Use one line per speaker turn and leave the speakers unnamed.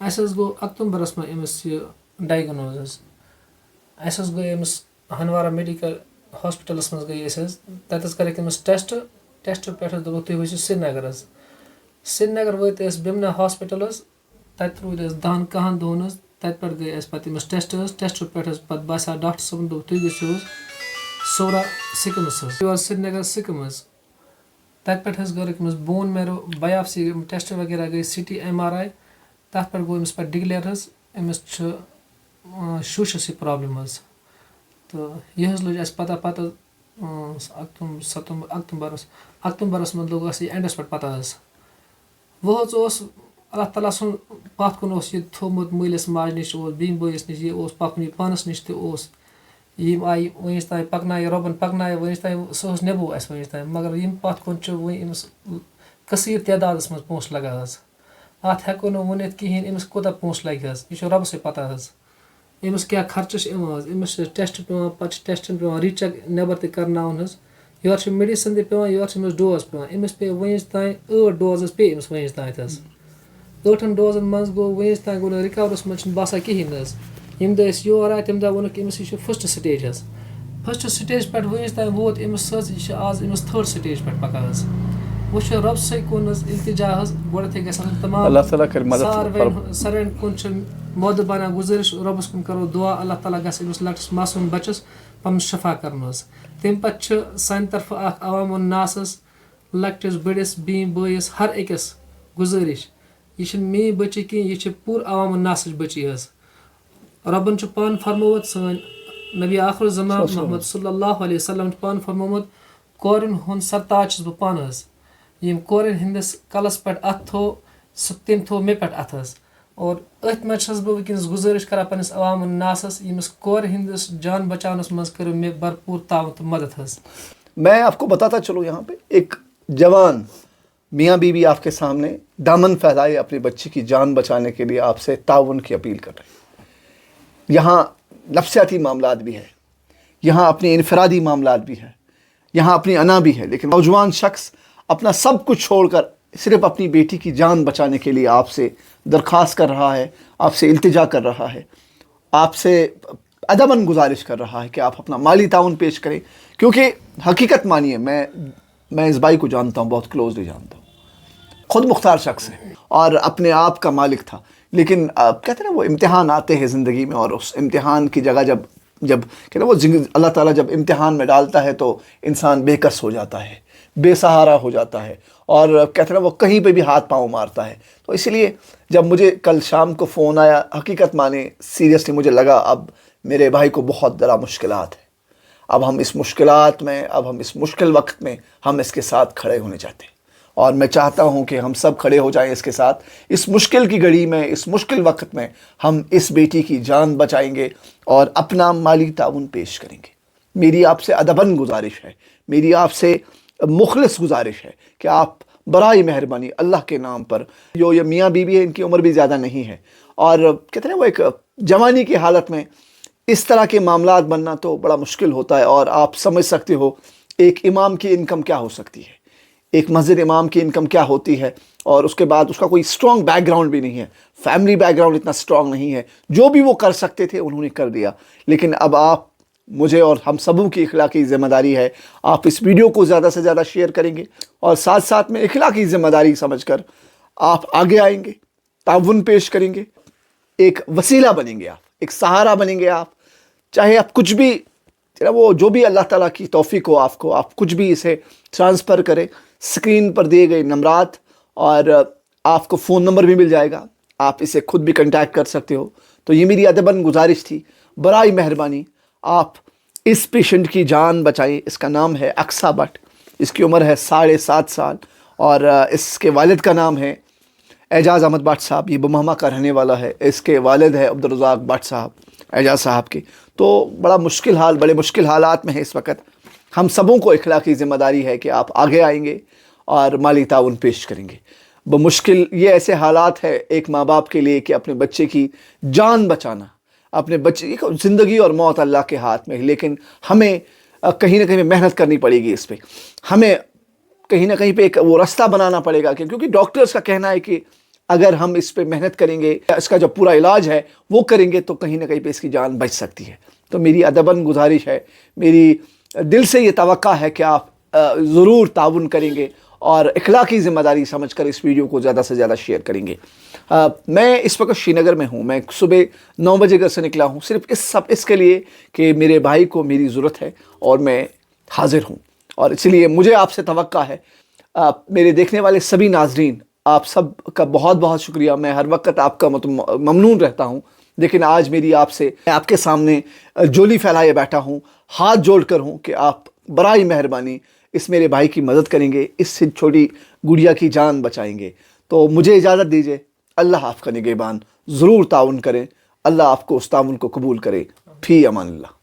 اَسہِ حظ گوٚو اکتوٗبرَس منٛز أمِس یہِ ڈایگنوز حظ. اَسہِ حظ گٔے أمِس ہنوارا میڈیکل ہاسپِٹلَس منٛز گٔے أسۍ حظ. تَتہِ حظ کَرٮ۪کھ أمِس ٹٮ۪سٹ پٮ۪ٹھ حظ دوٚپُکھ تُہۍ ؤسِو سرینگر حظ. سرینگر وٲتۍ أسۍ بیمنا ہاسپِٹل حظ. تَتہِ روٗدۍ أسۍ 10-11 دۄہَن حظ. تَتہِ پٮ۪ٹھ گٔے اَسہِ پَتہٕ أمِس ٹٮ۪سٹ حظ. ٹٮ۪سٹو پٮ۪ٹھ حظ پَتہٕ باسیٛو ڈاکٹر صٲبَن دوٚپ تُہۍ گٔژھِو حظ سورا سِکمٕز حظ. یور سرینگر سِکم حظ. تَتہِ پٮ۪ٹھ حظ کٔرٕکھ أمِس بون میرو بَیاپسی ٹٮ۪سٹ وغیرہ گٔے CT MRI. تَتھ پٮ۪ٹھ گوٚو أمِس پَتہٕ ڈِکلیئر حظ أمِس چھُ شوٗشَس یہِ پرٛابلِم حظ. تہٕ یہِ حظ لٔج اَسہِ پَتہ اکتوٗبرَس منٛز لوٚگ اَسہِ یہِ اٮ۪نڈَس پٮ۪ٹھ پَتہ حظ. وۄنۍ حظ اوس اللہ تعالیٰ سُنٛد پَتھ کُن اوس یہِ تھوٚومُت مٲلِس ماجہِ نِش، اوس بیٚنہِ بٲیِس نِش، یہِ اوس پَکُن یہِ پانَس نِش تہِ اوس. یِم آیہِ وٕنِس تانۍ پَکنایہِ رۄبَن پَکنایہِ وٕنِس تانۍ، سُہ حظ نِبو اَسہِ وٕنِس تانۍ. مگر ییٚمہِ پَتھ کُن چھُ وٕنہِ أمِس کثیٖر تعدادَس منٛز پونٛسہٕ لَگان حظ. اَتھ ہٮ۪کو نہٕ ؤنِتھ کِہیٖنۍ أمِس کوٗتاہ پونٛسہٕ لَگہِ حظ، یہِ چھُ رۄبسٕے پَتہ حظ. أمِس کیٛاہ خرچہٕ چھِ یِوان حظ. أمِس چھِ ٹٮ۪سٹ پٮ۪وان، پَتہٕ چھِ ٹٮ۪سٹَن پٮ۪وان ری چَک نٮ۪بر تہِ کَرناوُن حظ. یورٕ چھِ میڈِسن تہِ پٮ۪وان، یورٕ چھِ أمِس ڈوز پٮ۪وان. أمِس پیٚیہِ وٕنِس تانۍ 8 ڈوز حظ پیٚیہِ أمِس وٕنِس تانۍ حظ. 8 ڈوزن منٛز گوٚو وٕنیُس تانۍ گوٚو نہٕ رِکورَس منٛز چھِنہٕ باسان کِہیٖنۍ نہٕ حظ. ییٚمہِ دۄہ أسۍ یور آے تَمہِ دۄہ ووٚنُکھ أمِس یہِ چھُ فٔسٹ سٹیج حظ. فٔسٹ سٹیج پٮ۪ٹھ وٕنیُس تانۍ ووت أمِس حظ یہِ چھِ آز أمِس 3rd سٹیج پٮ۪ٹھ پَکان حظ. وۄنۍ چھُ رۄبہٕ سٕے کُن حظ اِلتِجا حظ گۄڈٮ۪تھٕے گژھِ آسُن تمام ساروٮ۪ن کُن چھِ مودبانہ گُزٲرِش رۄبَس کُن کَرو دُعا اللہ تعالیٰ گژھِ أمِس لۄکٹِس معصوٗم بَچَس پَنُن شفا کَرُن حظ. تمہِ پَتہٕ چھِ سانہِ طرفہٕ اَکھ عوام الناسَس لۄکٹِس بٔڑِس بیٚنہِ بٲیِس ہر أکِس گُزٲرِش یہِ چھِنہٕ میٛٲنۍ بٔچی کینٛہہ یہِ چھِ پوٗرٕ عوام الناسٕچ بٔچی حظ. رۄبَن چھُ پانہٕ فرمومُت سٲنۍ نبی آخر الزمان محمد صلی اللہ علیہ وسلم چھُ پانہٕ فرمومُت کورٮ۪ن ہُنٛد سرتاج چھُس بہٕ پانہٕ حظ. ییٚمۍ کورٮ۪ن ہِنٛدِس کَلَس پٮ۪ٹھ اَتھٕ تھوٚو تٔمۍ تھوٚو مےٚ پٮ۪ٹھ اَتھٕ حظ. اور أتھۍ منٛز چھَس بہٕ وٕنکٮ۪نَس گُزٲرِش کَران پنٛنِس عوام الناسَس ییٚمِس کورِ ہِنٛدِس جان بچاونَس منٛز کٔرِو مےٚ بھرپوٗر تعاوُن تہٕ مدد حظ.
میں آپ کو بتاتا چلوں یہاں پہ ایک جوان میاں بیوی آپ کے سامنے دامن پھیلائے اپنی بچی کی جان بچانے کے لیے آپ سے تعاون کی اپیل کر رہے ہیں. یہاں نفسیاتی معاملات بھی ہے, یہاں اپنی انفرادی معاملات بھی ہے, یہاں اپنی انا بھی ہے, لیکن نوجوان شخص اپنا سب کچھ چھوڑ کر صرف اپنی بیٹی کی جان بچانے کے لیے آپ سے درخواست کر رہا ہے, آپ سے التجا کر رہا ہے, آپ سے ادباً گزارش کر رہا ہے کہ آپ اپنا مالی تعاون پیش کریں. کیونکہ حقیقت مانیے میں اس بھائی کو جانتا ہوں, بہت کلوزلی جانتا ہوں, خود مختار شخص ہے اور اپنے آپ کا مالک تھا. لیکن کہتے ہیں نا وہ امتحان آتے ہیں زندگی میں, اور اس امتحان کی جگہ جب کہتے ہیں وہ اللہ تعالیٰ جب امتحان میں ڈالتا ہے تو انسان بے کس ہو جاتا ہے, بے سہارا ہو جاتا ہے, اور کہتے ہیں وہ کہیں پہ بھی ہاتھ پاؤں مارتا ہے. تو اسی لیے جب مجھے کل شام کو فون آیا, حقیقت مانے سیریسلی مجھے لگا اب میرے بھائی کو بہت بڑا مشکلات ہے, اب ہم اس مشکلات میں, اب ہم اس مشکل وقت میں ہم اس کے ساتھ کھڑے ہونے چاہتے ہیں. اور میں چاہتا ہوں کہ ہم سب کھڑے ہو جائیں اس کے ساتھ. اس مشکل کی گھڑی میں, اس مشکل وقت میں ہم اس بیٹی کی جان بچائیں گے اور اپنا مالی تعاون پیش کریں گے. میری آپ سے ادباً گزارش ہے, میری آپ سے مخلص گزارش ہے کہ آپ برائے مہربانی اللہ کے نام پر, جو یہ میاں بیوی ہے ان کی عمر بھی زیادہ نہیں ہے, اور کہتے ہیں وہ ایک جوانی کی حالت میں اس طرح کے معاملات بننا تو بڑا مشکل ہوتا ہے. اور آپ سمجھ سکتے ہو ایک امام کی انکم کیا ہو سکتی ہے, ایک مسجد امام کی انکم کیا ہوتی ہے, اور اس کے بعد اس کا کوئی اسٹرانگ بیک گراؤنڈ بھی نہیں ہے, فیملی بیک گراؤنڈ اتنا اسٹرانگ نہیں ہے. جو بھی وہ کر سکتے تھے انہوں نے کر دیا. لیکن اب آپ, مجھے اور ہم سبوں کی اخلاقی ذمہ داری ہے, آپ اس ویڈیو کو زیادہ سے زیادہ شیئر کریں گے, اور ساتھ ساتھ میں اخلاقی ذمہ داری سمجھ کر آپ آگے آئیں گے, تعاون پیش کریں گے, ایک وسیلہ بنیں گے, آپ ایک سہارا بنیں گے. آپ چاہے آپ کچھ بھی, وہ جو بھی اللہ تعالیٰ کی توفیق ہو آپ کو, آپ کچھ بھی اسے ٹرانسفر کریں. اسکرین پر دیے گئے نمبرات, اور آپ کو فون نمبر بھی مل جائے گا, آپ اسے خود بھی کنٹیکٹ کر سکتے ہو. تو یہ میری ادباً گزارش تھی, برائے مہربانی آپ اس پیشنٹ کی جان بچائیں. اس کا نام ہے اقصیٰ بٹ, اس کی عمر ہے 7.5 سال, اور اس کے والد کا نام ہے اعجاز احمد بٹ صاحب. یہ بمہما کا رہنے والا ہے. اس کے والد ہے عبدالرزاق بٹ صاحب, اعجاز صاحب کے. تو بڑا مشکل حال, بڑے مشکل حالات میں ہے اس وقت. ہم سبوں کو اخلاقی ذمہ داری ہے کہ آپ آگے آئیں گے اور مالی تعاون پیش کریں گے. بمشکل یہ ایسے حالات ہے ایک ماں باپ کے لیے کہ اپنے بچے کی جان بچانا, اپنے بچے کی زندگی اور موت اللہ کے ہاتھ میں ہے. لیکن ہمیں کہیں نہ کہیں محنت کرنی پڑے گی اس پہ, ہمیں کہیں نہ کہیں پہ ایک وہ راستہ بنانا پڑے گا, کیونکہ ڈاکٹرز کا کہنا ہے کہ اگر ہم اس پہ محنت کریں گے, اس کا جو پورا علاج ہے وہ کریں گے, تو کہیں نہ کہیں پہ اس کی جان بچ سکتی ہے. تو میری ادباً گزارش ہے, میری دل سے یہ توقع ہے کہ آپ ضرور تعاون کریں گے اور اخلاقی ذمہ داری سمجھ کر اس ویڈیو کو زیادہ سے زیادہ شیئر کریں گے. میں اس وقت شری نگر میں ہوں. میں صبح 9 بجے گھر سے نکلا ہوں, صرف اس کے لیے کہ میرے بھائی کو میری ضرورت ہے اور میں حاضر ہوں. اور اس لیے مجھے آپ سے توقع ہے, میرے دیکھنے والے سبھی ناظرین, آپ سب کا بہت بہت شکریہ. میں ہر وقت آپ کا ممنون رہتا ہوں, لیکن آج میری آپ سے, میں آپ کے سامنے جولی پھیلائے بیٹھا ہوں, ہاتھ جوڑ کر ہوں کہ آپ برائے مہربانی اس میرے بھائی کی مدد کریں گے, اس سے چھوٹی گڑیا کی جان بچائیں گے. تو مجھے اجازت دیجیے. اللہ آپ کا نگہبان, ضرور تعاون کریں. اللہ آپ کو اس تعاون کو قبول کرے. فی امان اللہ.